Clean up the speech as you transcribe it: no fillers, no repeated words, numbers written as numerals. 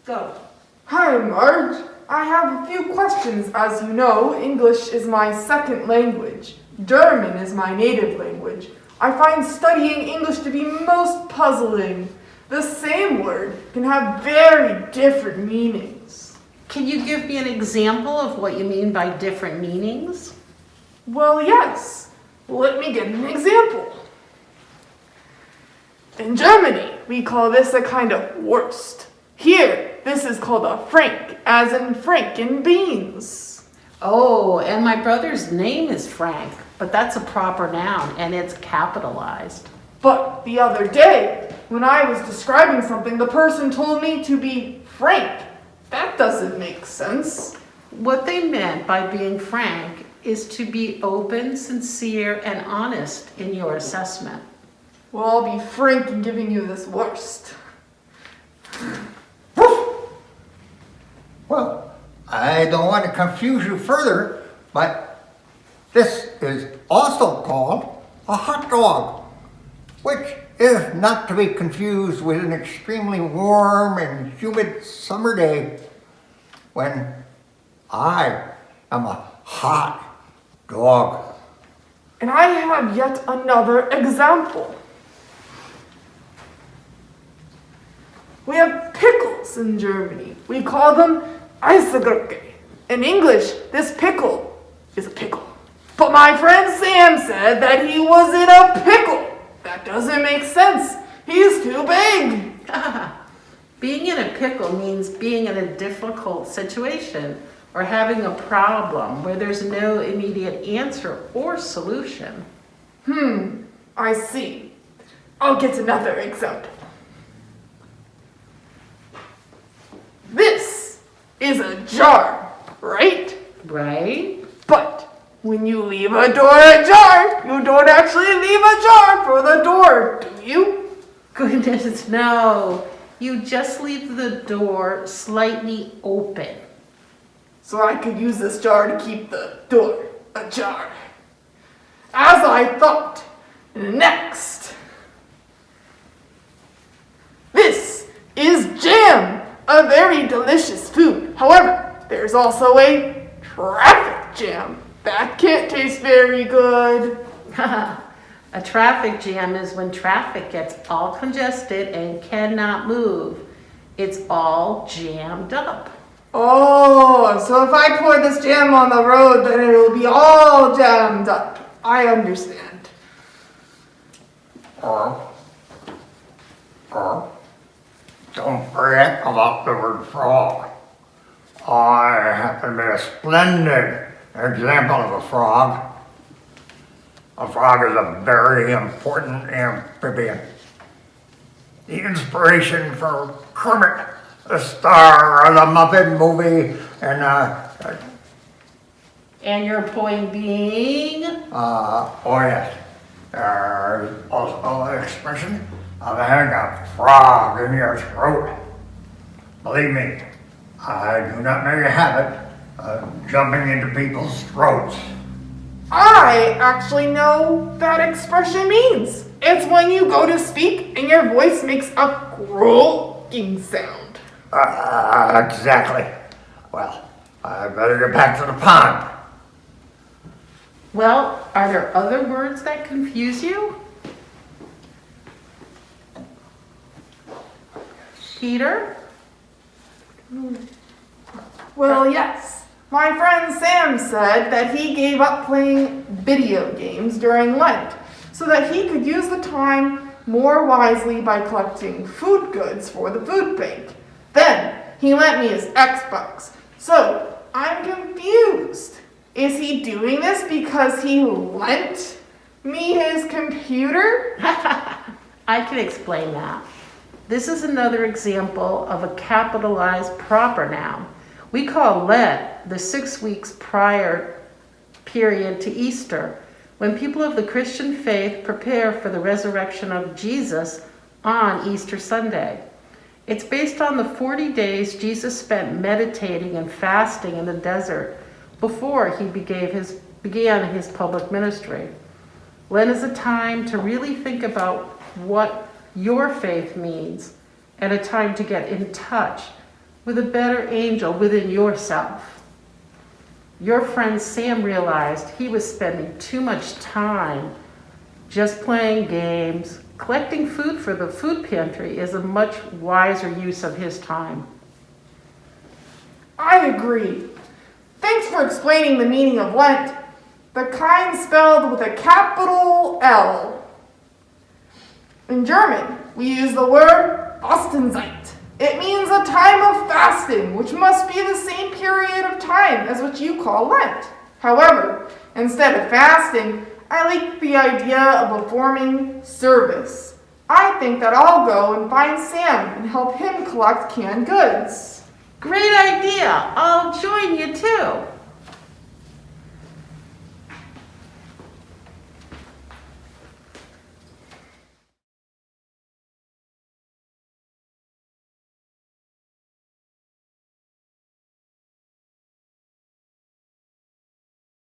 Go. Hi, Marge. I have a few questions. As you know, English is my second language. German is my native language. I find studying English to be most puzzling. The same word can have very different meanings. Can you give me an example of what you mean by different meanings? Well, yes. Let me get an example. In Germany, we call this a kind of wurst. Here, this is called a frank, as in Franken beans. Oh, and my brother's name is Frank, but that's a proper noun and it's capitalized. But the other day, when I was describing something, the person told me to be frank. That doesn't make sense. What they meant by being frank is to be open, sincere, and honest in your assessment. Well, I'll be frank in giving you this wurst. Well, I don't want to confuse you further, but this is also called a hot dog, which is not to be confused with an extremely warm and humid summer day when I am a hot dog. And I have yet another example. We have pickles in Germany. We call them Eisgurke. In English, this pickle is a pickle. But my friend Sam said that he was in a pickle. That doesn't make sense. He's too big. Being in a pickle means being in a difficult situation or having a problem where there's no immediate answer or solution. I see. I'll get another example. This is a jar, right? Right? But when you leave a door ajar, you don't actually leave a jar for the door, do you? Goodness, no. You just leave the door slightly open. So I could use this jar to keep the door ajar. As I thought. Next. This is jam, a very delicious food. However, there's also a traffic jam. That can't taste very good. A traffic jam is when traffic gets all congested and cannot move. It's all jammed up. Oh, so if I pour this jam on the road, then it'll be all jammed up. I understand. Don't forget about the word frog. I happen to be a splendid example of a frog. A frog is a very important amphibian. The inspiration for Kermit, the star of the Muppet movie, And your point being? oh yes, there's also an expression of having a frog in your throat. Believe me, I do not make a habit of jumping into people's throats. I actually know what that expression means. It's when you go to speak and your voice makes a croaking sound. Exactly. Well, I better get back to the pond. Well, are there other words that confuse you? Peter? Well, yes. My friend Sam said that he gave up playing video games during Lent so that he could use the time more wisely by collecting food goods for the food bank. Then he lent me his Xbox. So I'm confused. Is he doing this because he lent me his computer? I can explain that. This is another example of a capitalized proper noun. We call Lent the 6 weeks prior period to Easter, when people of the Christian faith prepare for the resurrection of Jesus on Easter Sunday. It's based on the 40 days Jesus spent meditating and fasting in the desert before he began his public ministry. Lent is a time to really think about what your faith means and a time to get in touch with a better angel within yourself. Your friend Sam realized he was spending too much time just playing games. Collecting food for the food pantry is a much wiser use of his time. I agree. Thanks for explaining the meaning of Lent, the kind spelled with a capital L. In German, we use the word Fastenzeit. It means a time of fasting, which must be the same period of time as what you call Lent. However, instead of fasting, I like the idea of performing service. I think that I'll go and find Sam and help him collect canned goods. Great idea! I'll join you too.